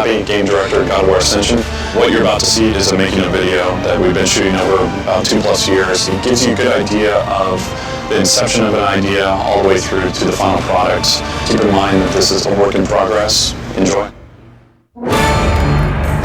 Happy, game director, God of War Ascension. What you're about to see is a making of video that we've been shooting over about 2+ years. It gives you a good idea of the inception of an idea all the way through to the final product. Keep in mind that this is a work in progress. Enjoy.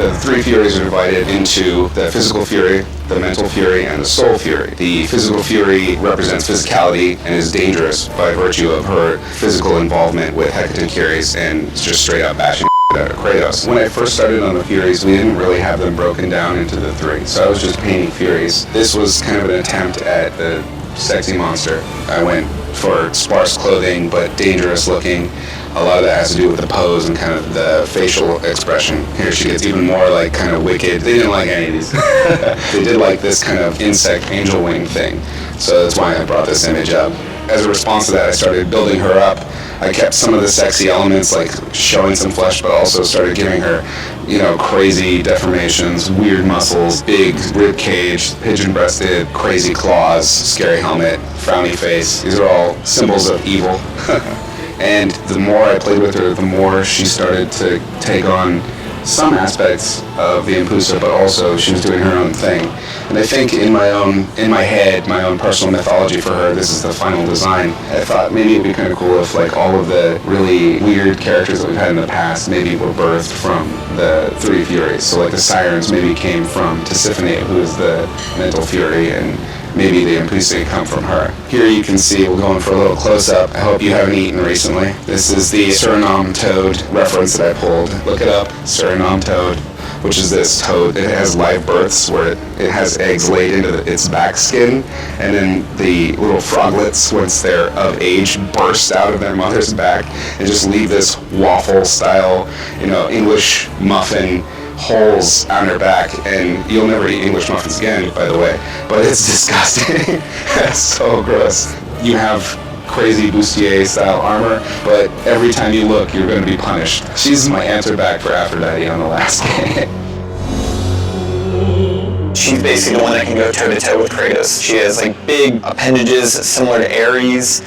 The three furies are divided into the physical fury, the mental fury, and the soul fury. The physical fury represents physicality and is dangerous by virtue of her physical involvement with Hecatonquiro and just straight up bashing out of Kratos. When I first started on the furies, we didn't really have them broken down into the three, so I was just painting furies. This was kind of an attempt at the sexy monster. I went for sparse clothing but dangerous looking. A lot of that has to do with the pose and kind of the facial expression. Here she gets even more like kind of wicked. They didn't like any of these. They did like this kind of insect angel wing thing. So that's why I brought this image up. As a response to that, I started building her up. I kept some of the sexy elements like showing some flesh, but also started giving her, you know, crazy deformations, weird muscles, big rib cage, pigeon-breasted, crazy claws, scary helmet, frowny face. These are all symbols of evil. And the more I played with her, the more she started to take on some aspects of the Impusa, but also she was doing her own thing. And I think in my head, my own personal mythology for her, this is the final design. I thought maybe it'd be kind of cool if like all of the really weird characters that we've had in the past maybe were birthed from the three furies. So like the sirens maybe came from Tisiphone, who is the mental fury, and maybe the Impusa come from her. Here you can see, we're going for a little close-up. I hope you haven't eaten recently. This is the Suriname toad reference that I pulled. Look it up, Suriname toad, which is this toad. It has live births where it has eggs laid into its back skin, and then the little froglets, once they're of age, burst out of their mother's back and just leave this waffle-style, you know, English muffin holes on her back, and you'll never eat English muffins again, by the way, but it's disgusting. It's so gross. You have crazy bustier style armor, but every time you look, you're going to be punished. She's my answer back for Aphrodite on the last game. She's basically the one that can go toe-to-toe with Kratos. She has like big appendages similar to Ares.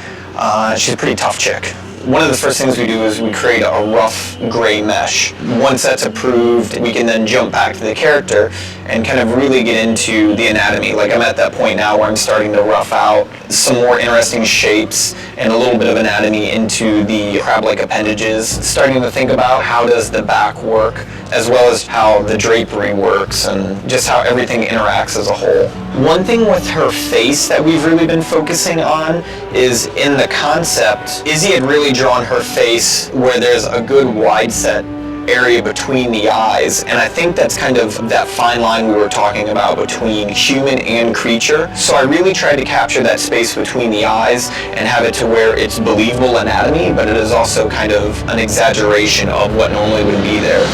She's a pretty tough chick. One of the first things we do is we create a rough gray mesh. Once that's approved, we can then jump back to the character and kind of really get into the anatomy. Like I'm at that point now where I'm starting to rough out some more interesting shapes and a little bit of anatomy into the crab-like appendages, starting to think about how does the back work, as well as how the drapery works and just how everything interacts as a whole. One thing with her face that we've really been focusing on is in the concept, Izzy had really drawn her face where there's a good wide set area between the eyes, and I think that's kind of that fine line we were talking about between human and creature. So I really tried to capture that space between the eyes and have it to where it's believable anatomy, but it is also kind of an exaggeration of what normally would be there.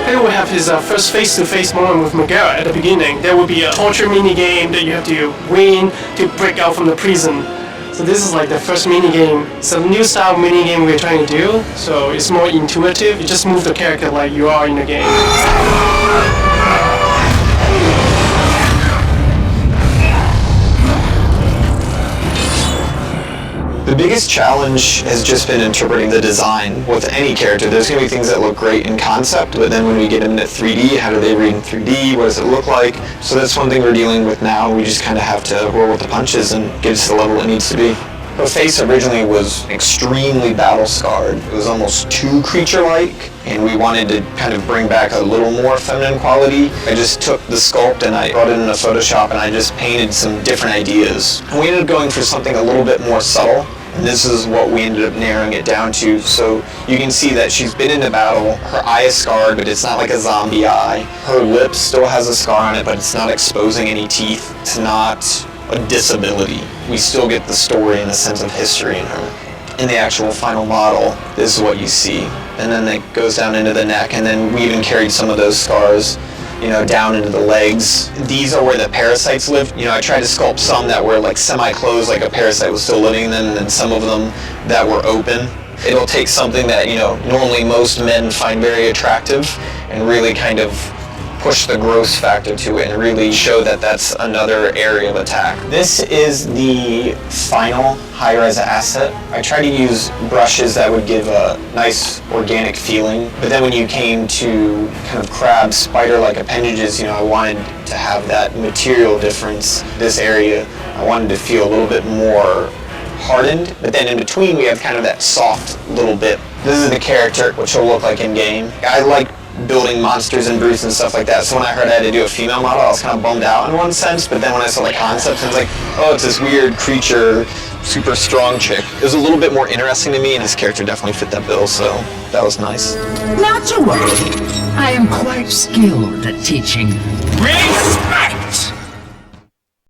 Here we have his first face-to-face moment with Megera at the beginning. There will be a torture mini-game that you have to win to break out from the prison. So this is like the first mini-game. It's a new style mini-game we're trying to do, so it's more intuitive. You just move the character like you are in the game. The biggest challenge has just been interpreting the design with any character. There's going to be things that look great in concept, but then when we get into 3D, how do they read in 3D? What does it look like? So that's one thing we're dealing with now. We just kind of have to roll with the punches and get it to the level it needs to be. Her face originally was extremely battle-scarred. It was almost too creature-like, and we wanted to kind of bring back a little more feminine quality. I just took the sculpt and I brought it into Photoshop and I just painted some different ideas. And we ended up going for something a little bit more subtle. And this is what we ended up narrowing it down to. So you can see that she's been into battle. Her eye is scarred, but it's not like a zombie eye. Her lip still has a scar on it, but it's not exposing any teeth. It's not a disability. We still get the story and the sense of history in her. In the actual final model, this is what you see. And then it goes down into the neck, and then we even carried some of those scars, you know, down into the legs. These are where the parasites live. You know, I tried to sculpt some that were like semi-closed, like a parasite was still living in them, and then some of them that were open. It'll take something that, you know, normally most men find very attractive and really kind of push the gross factor to it and really show that that's another area of attack. This is the final high-res asset. I try to use brushes that would give a nice organic feeling, but then when you came to kind of crab, spider-like appendages, I wanted to have that material difference. This area, I wanted to feel a little bit more hardened, but then in between we have kind of that soft little bit. This is the character, which will look like in game. I like building monsters and brutes and stuff like that, so when I heard I had to do a female model, I was kind of bummed out in one sense, but then when I saw the concept, I was like, oh, it's this weird creature, super strong chick. It was a little bit more interesting to me, and his character definitely fit that bill, so that was nice. Not to worry. I am quite skilled at teaching. Race